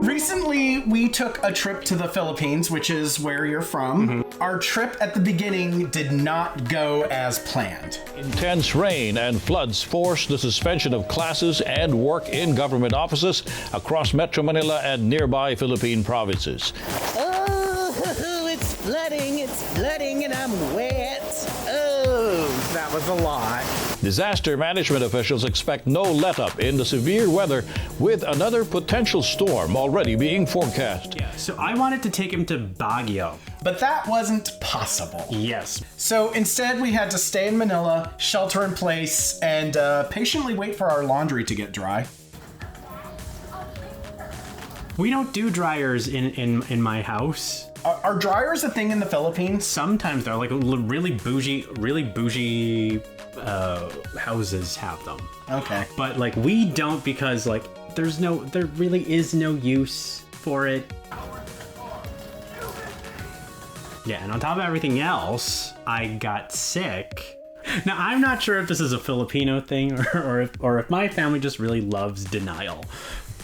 Recently, we took a trip to the Philippines, which is where you're from. Mm-hmm. Our trip at the beginning did not go as planned. Intense rain and floods forced the suspension of classes and work in government offices across Metro Manila and nearby Philippine provinces. Oh, it's flooding, and I'm wet. Oh, That was a lot. Disaster management officials expect no letup in the severe weather, with another potential storm already being forecast. Yeah, so I wanted to take him to Baguio. But that wasn't possible. Yes. So instead, we had to stay in Manila, shelter in place, and patiently wait for our laundry to get dry. We don't do dryers in my house. Are dryers a thing in the Philippines? Sometimes they're like really bougie houses have them. Okay. But like we don't, because like there really is no use for it. Yeah, and on top of everything else, I got sick. Now, I'm not sure if this is a Filipino thing or if my family just really loves denial.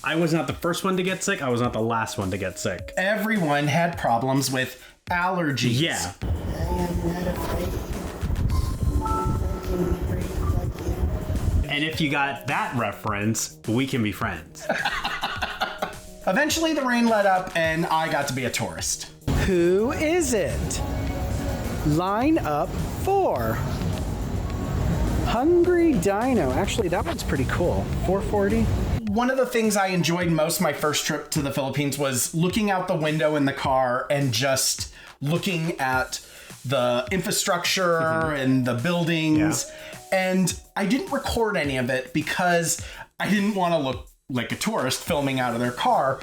I was not the first one to get sick. I was not the last one to get sick. Everyone had problems with allergies. Yeah. I am not afraid. And if you got that reference, we can be friends. Eventually, the rain let up, and I got to be a tourist. Who is it? Line up 4. Hungry Dino. Actually, that one's pretty cool. 440. One of the things I enjoyed most my first trip to the Philippines was looking out the window in the car and just looking at the infrastructure and the buildings. Yeah. And I didn't record any of it because I didn't want to look like a tourist filming out of their car.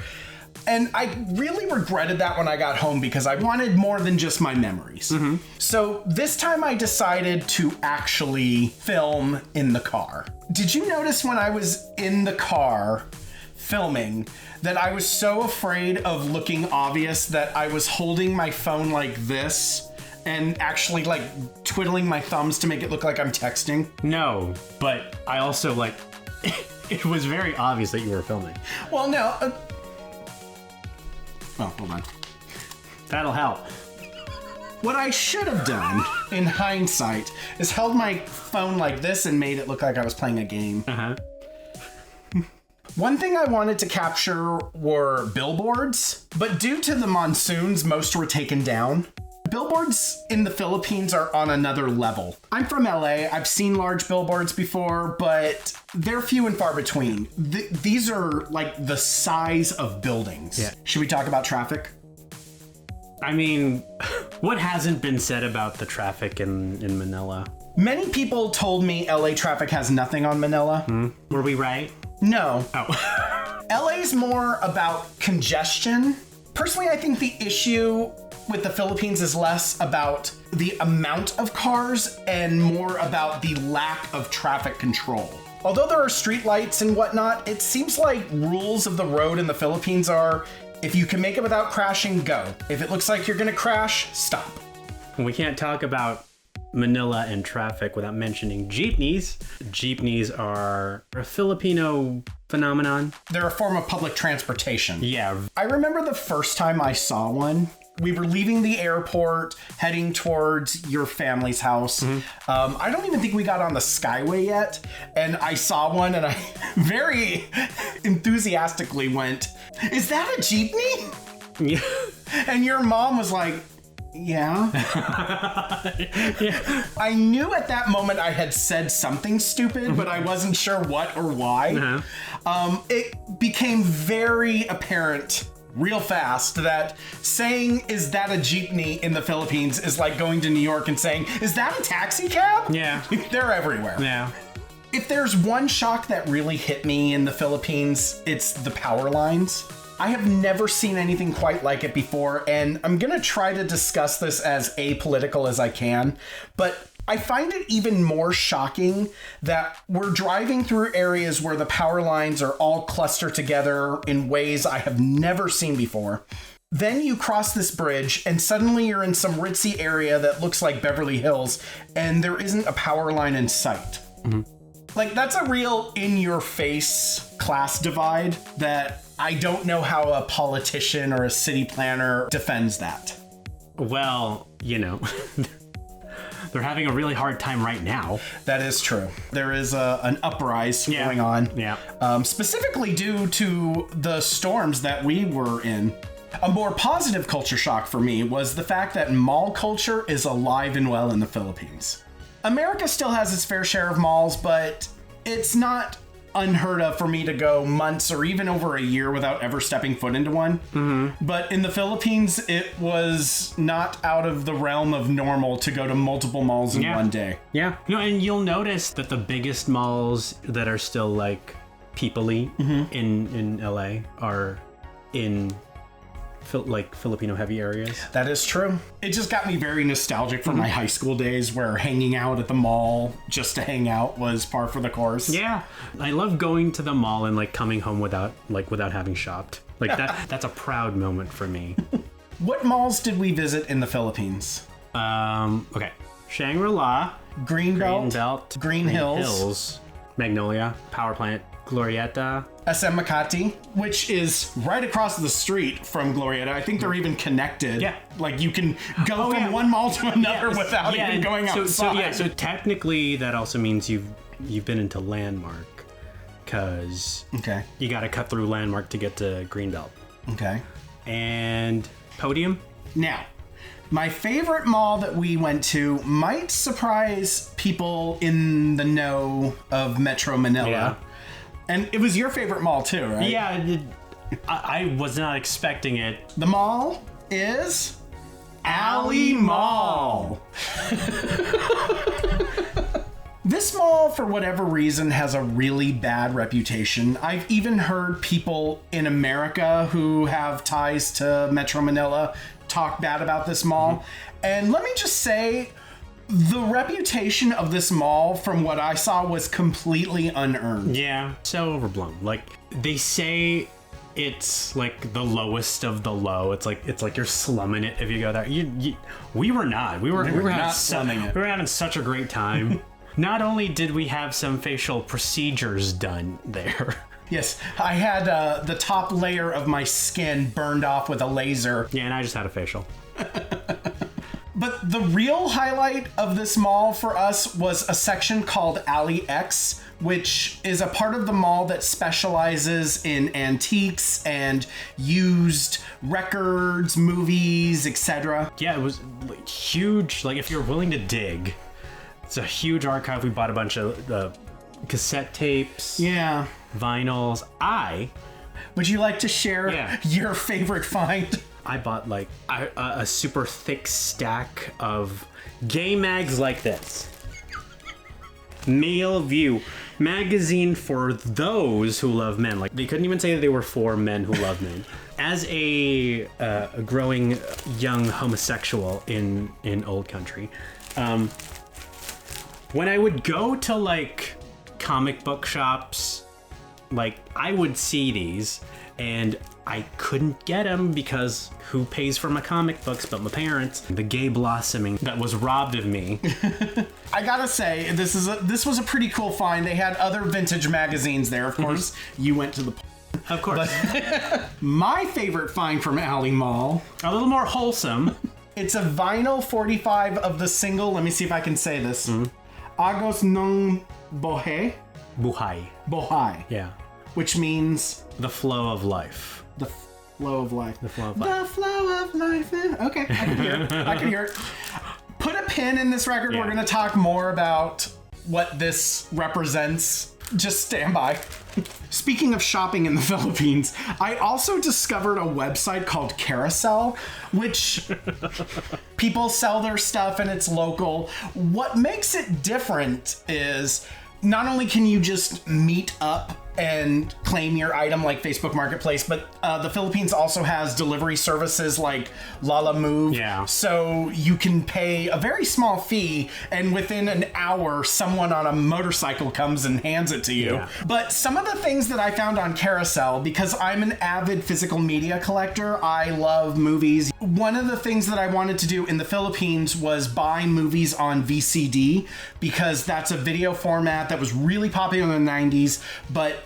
And I really regretted that when I got home because I wanted more than just my memories. Mm-hmm. So this time I decided to actually film in the car. Did you notice when I was in the car filming that I was so afraid of looking obvious that I was holding my phone like this and actually like twiddling my thumbs to make it look like I'm texting? No, but I also like, it was very obvious that you were filming. Well, no. Oh, hold on. That'll help. What I should have done, in hindsight, is held my phone like this and made it look like I was playing a game. Uh-huh. One thing I wanted to capture were billboards, but due to the monsoons, most were taken down. Billboards in the Philippines are on another level. I'm from LA. I've seen large billboards before, but they're few and far between. These are like the size of buildings. Yeah. Should we talk about traffic? I mean, what hasn't been said about the traffic in Manila? Many people told me LA traffic has nothing on Manila. Were we right? No. Oh. LA's more about congestion. Personally, I think the issue with the Philippines is less about the amount of cars and more about the lack of traffic control. Although there are street lights and whatnot, it seems like rules of the road in the Philippines are, if you can make it without crashing, go. If it looks like you're gonna crash, stop. We can't talk about Manila and traffic without mentioning jeepneys. Jeepneys are a Filipino phenomenon. They're a form of public transportation. Yeah. I remember the first time I saw one. We were leaving the airport, heading towards your family's house. Mm-hmm. I don't even think we got on the Skyway yet. And I saw one and I very enthusiastically went, "Is that a jeepney?" Yeah. And your mom was like, "Yeah." Yeah. I knew at that moment I had said something stupid, but I wasn't sure what or why. Uh-huh. It became very apparent real fast that saying, "Is that a jeepney?" in the Philippines is like going to New York and saying, "Is that a taxi cab?" Yeah. They're everywhere. Yeah. If there's one shock that really hit me in the Philippines, it's the power lines. I have never seen anything quite like it before, and I'm gonna try to discuss this as apolitical as I can, but I find it even more shocking that we're driving through areas where the power lines are all clustered together in ways I have never seen before. Then you cross this bridge and suddenly you're in some ritzy area that looks like Beverly Hills and there isn't a power line in sight. Like, that's a real in-your-face class divide that I don't know how a politician or a city planner defends that. Well, you know, they're having a really hard time right now. That is true. There is an uprise going on. Yeah. Specifically due to the storms that we were in. A more positive culture shock for me was the fact that mall culture is alive and well in the Philippines. America still has its fair share of malls, but it's not unheard of for me to go months or even over a year without ever stepping foot into one. But in the Philippines, it was not out of the realm of normal to go to multiple malls in one day. Yeah. You know, and you'll notice that the biggest malls that are still like people-y in LA are in like Filipino heavy areas. That is true. It just got me very nostalgic for my high school days where hanging out at the mall just to hang out was par for the course. Yeah. I love going to the mall and like coming home without having shopped. Like that's a proud moment for me. What malls did we visit in the Philippines? Okay. Shangri-La, Greenbelt, Green Hills, Magnolia, Power Plant, Glorieta, SM Makati, which is right across the street from Glorieta. I think they're even connected. Yeah. Like you can go from one mall to another without even going outside. So technically that also means you've been into Landmark, because you got to cut through Landmark to get to Greenbelt. Okay. And Podium. Now, my favorite mall that we went to might surprise people in the know of Metro Manila. Yeah. And it was your favorite mall too, right? Yeah, I was not expecting it. The mall is Alley Mall. This mall, for whatever reason, has a really bad reputation. I've even heard people in America who have ties to Metro Manila talk bad about this mall. And let me just say, the reputation of this mall, from what I saw, was completely unearned. Yeah, so overblown. Like, they say it's like the lowest of the low. It's like you're slumming it if you go there. We were not. We were not slumming it. We were having such a great time. Not only did we have some facial procedures done there. Yes, I had the top layer of my skin burned off with a laser. Yeah, and I just had a facial. But the real highlight of this mall for us was a section called Alley X, which is a part of the mall that specializes in antiques and used records, movies, etc. Yeah, it was huge. Like, if you're willing to dig, it's a huge archive. We bought a bunch of cassette tapes, vinyls. Would you like to share your favorite find? I bought like a super thick stack of gay mags like this. Male View magazine for those who love men. Like, they couldn't even say that they were for men who love men. As a growing young homosexual in old country, when I would go to like comic book shops, like I would see these and I couldn't get them because who pays for my comic books but my parents? The gay blossoming that was robbed of me. I gotta say, this was a pretty cool find. They had other vintage magazines there. Of course, you went to the... Of course. But my favorite find from Alley Mall... A little more wholesome. It's a vinyl 45 of the single, let me see if I can say this. Agos ng Buhay? Buhay. Buhay. Yeah. Which means... The flow of life. The flow of life. The flow of life. The flow of life. Okay, I can hear it. I can hear it. Put a pin in this record. Yeah. We're going to talk more about what this represents. Just stand by. Speaking of shopping in the Philippines, I also discovered a website called Carousel, which people sell their stuff and it's local. What makes it different is not only can you just meet up and claim your item like Facebook Marketplace, but the Philippines also has delivery services like Lala Move. Yeah. So you can pay a very small fee, and within an hour, someone on a motorcycle comes and hands it to you. Yeah. But some of the things that I found on Carousel, because I'm an avid physical media collector, I love movies. One of the things that I wanted to do in the Philippines was buy movies on VCD, because that's a video format that was really popular in the 90s, but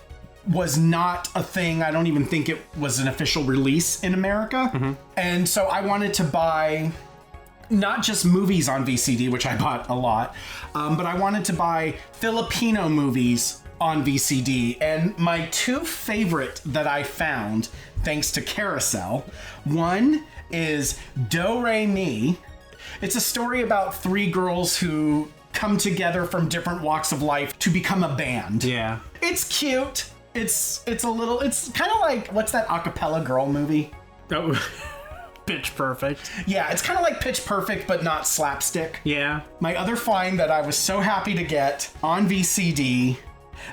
was not a thing. I don't even think it was an official release in America. And so I wanted to buy not just movies on VCD, which I bought a lot, but I wanted to buy Filipino movies on VCD. And my two favorite that I found, thanks to Carousel, one is Do Re Mi. It's a story about three girls who come together from different walks of life to become a band. Yeah. It's cute. It's kind of like, what's that a cappella girl movie? Oh, Pitch Perfect. Yeah, it's kind of like Pitch Perfect, but not slapstick. Yeah. My other find that I was so happy to get on VCD,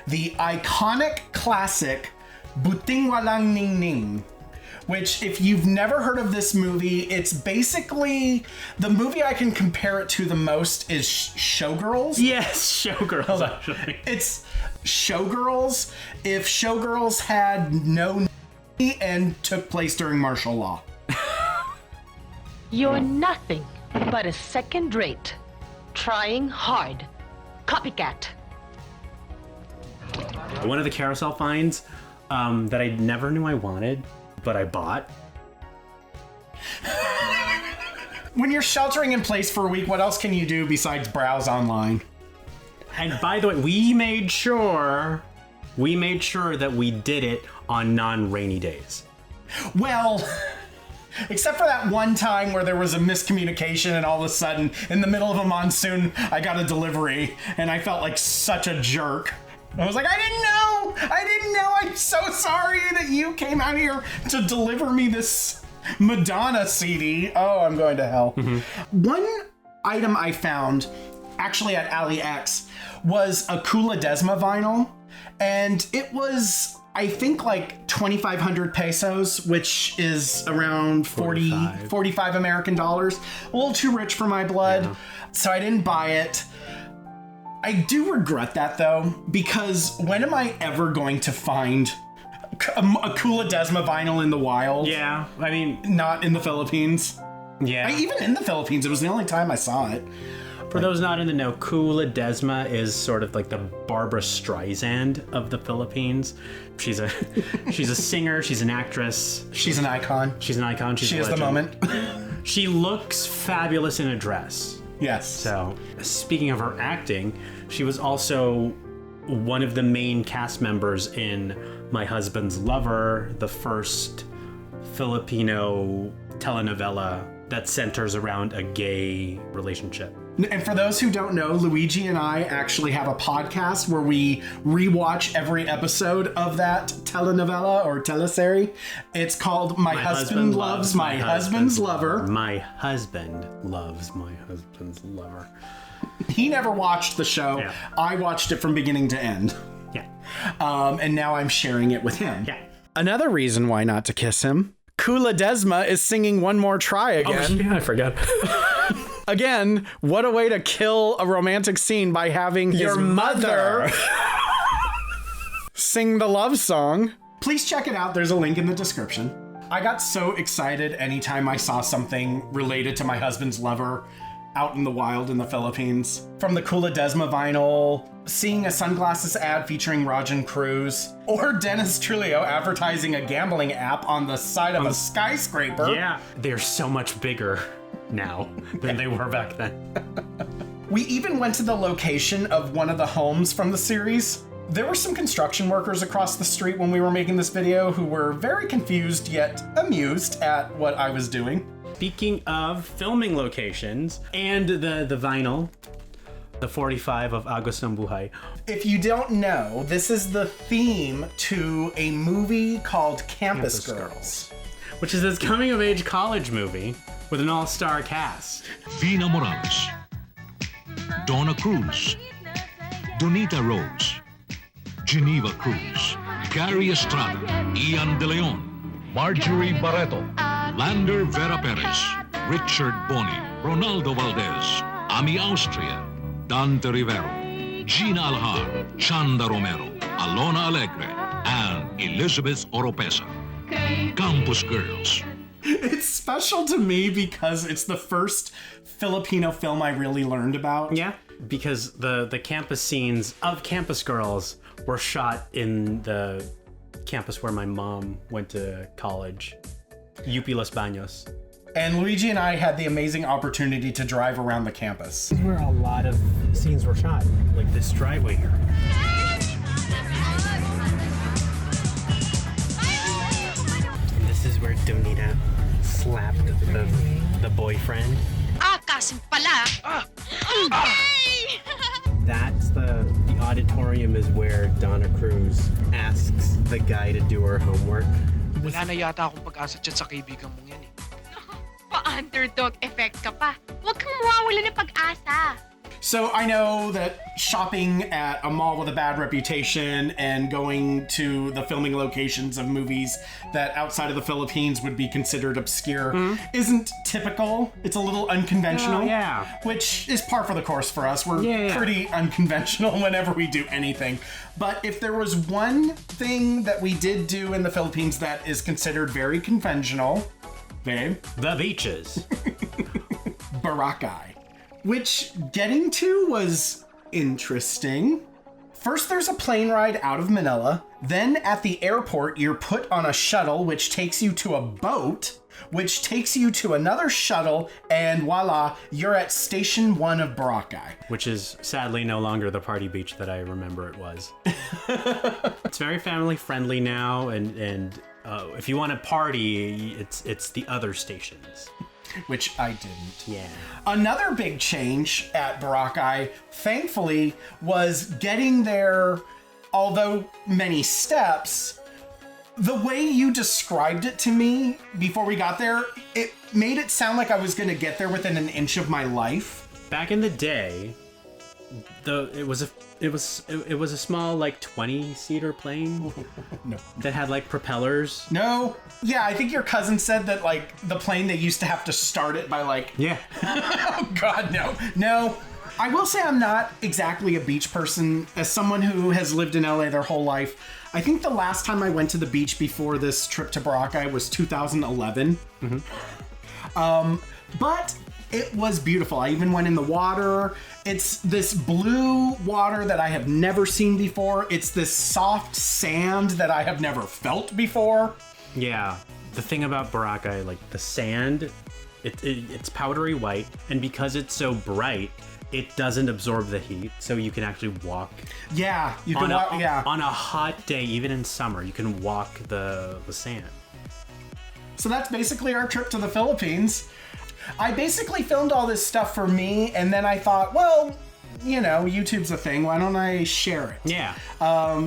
the iconic classic Buting Walang Ning Ning, which, if you've never heard of this movie, it's basically the movie I can compare it to the most is Showgirls. Yes, Showgirls, actually. It's Showgirls if Showgirls had no and took place during martial law. You're nothing but a second rate, trying hard, copycat. One of the Carousel finds that I never knew I wanted, but I bought. When you're sheltering in place for a week, what else can you do besides browse online? And by the way, we made sure that we did it on non-rainy days. Well, except for that one time where there was a miscommunication and all of a sudden, in the middle of a monsoon, I got a delivery and I felt like such a jerk. I was like, I didn't know. I'm so sorry that you came out here to deliver me this Madonna CD. Oh, I'm going to hell. One item I found, actually at AliEx, was a Ledesma vinyl. And it was, I think, like 2,500 pesos, which is around 45 American dollars. A little too rich for my blood. Yeah. So I didn't buy it. I do regret that, though, because when am I ever going to find a Ledesma vinyl in the wild? Yeah, I mean... Not in the Philippines. Yeah. Even in the Philippines, it was the only time I saw it. For those not in the know, Ledesma is sort of like the Barbara Streisand of the Philippines. She's a singer, she's an actress. She's an icon. She's an icon, she's a legend. She is the moment. She looks fabulous in a dress. Yes. So, speaking of her acting, she was also one of the main cast members in My Husband's Lover, the first Filipino telenovela that centers around a gay relationship. And for those who don't know, Luigi and I actually have a podcast where we rewatch every episode of that telenovela or teleserie. It's called My Husband Loves My Husband's Lover. My husband loves my husband's lover. He never watched the show. Yeah. I watched it from beginning to end. Yeah. And now I'm sharing it with him. Yeah. Another reason why not to kiss him. Ledesma is singing One More Try again. Oh, yeah, I forgot. Again, what a way to kill a romantic scene by having your mother sing the love song. Please check it out. There's a link in the description. I got so excited anytime I saw something related to My Husband's Lover out in the wild in the Philippines. From the Ledesma vinyl, seeing a sunglasses ad featuring Rajan Cruz, or Dennis Trujillo advertising a gambling app on the side of a skyscraper. Yeah, they're so much bigger now than they were back then. We even went to the location of one of the homes from the series. There were some construction workers across the street when we were making this video who were very confused yet amused at what I was doing. Speaking of filming locations and the vinyl, the 45 of Agos ng Buhay. If you don't know, this is the theme to a movie called Campus Girls, which is this coming-of-age college movie with an all-star cast. Vina Morales, Donna Cruz, Donita Rose, Geneva Cruz, Gary Estrada, Ian De Leon, Marjorie Barreto, Lander Vera Perez, Richard Boni, Ronaldo Valdez, Ami Austria, Dante Rivero, Gina Alhar, Chanda Romero, Alona Alegre, and Elizabeth Oropesa. Campus Girls. It's special to me because it's the first Filipino film I really learned about. Yeah, because the campus scenes of Campus Girls were shot in the campus where my mom went to college, UP Los Baños. And Luigi and I had the amazing opportunity to drive around the campus. This is where a lot of scenes were shot. Like this driveway here. This is where Donita slapped the boyfriend. Kasim pala. That's the auditorium is where Donna Cruz asks the guy to do her homework. Wala na yata akong pag-asa dyan sa kaibigan mong yan eh. Pa-underdog effect ka pa. Huwag kang mawawala ng pag-asa. So I know that shopping at a mall with a bad reputation and going to the filming locations of movies that outside of the Philippines would be considered obscure isn't typical. It's a little unconventional. Oh, yeah. Which is par for the course for us. We're pretty unconventional whenever we do anything. But if there was one thing that we did do in the Philippines that is considered very conventional, babe, The beaches. Boracay. Which getting to was interesting. First, there's a plane ride out of Manila. Then at the airport, you're put on a shuttle, which takes you to a boat, which takes you to another shuttle, and voila, you're at Station 1 of Boracay. Which is sadly no longer the party beach that I remember it was. It's very family friendly now, and if you want to party, it's the other stations. Which I didn't. Yeah. Another big change at Boracay, thankfully, was getting there, although many steps. The way you described it to me before we got there, it made it sound like I was going to get there within an inch of my life. Back in the day, it was a small like 20-seater plane. No. That had like propellers. No. Yeah, I think your cousin said that like the plane, they used to have to start it by like... Yeah. Oh God, no. No. I will say I'm not exactly a beach person. As someone who has lived in LA their whole life, I think the last time I went to the beach before this trip to Boracay was 2011. But it was beautiful. I even went in the water. It's this blue water that I have never seen before. It's this soft sand that I have never felt before. Yeah. The thing about Boracay, like the sand, it's powdery white, and because it's so bright, it doesn't absorb the heat, so you can actually walk. Yeah, you can walk. Yeah, on a hot day, even in summer, you can walk the sand. So that's basically our trip to the Philippines. I basically filmed all this stuff for me, and then I thought, well, you know, YouTube's a thing. Why don't I share it? Yeah.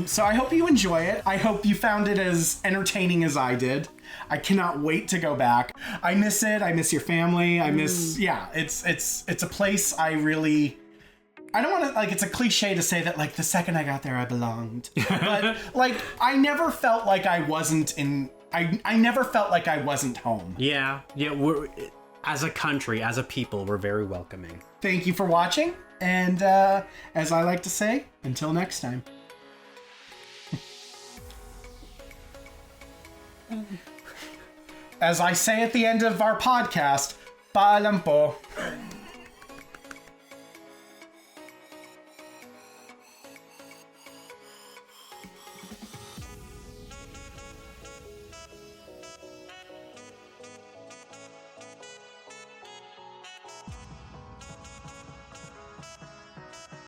So I hope you enjoy it. I hope you found it as entertaining as I did. I cannot wait to go back. I miss it. I miss your family. I miss, it's a place I really, I don't want to, like, it's a cliche to say that, like, the second I got there, I belonged. But, like, I never felt like I wasn't I never felt like I wasn't home. Yeah. We're, as a country, as a people, we're very welcoming. Thank you for watching. And as I like to say, until next time. As I say at the end of our podcast, paalam po.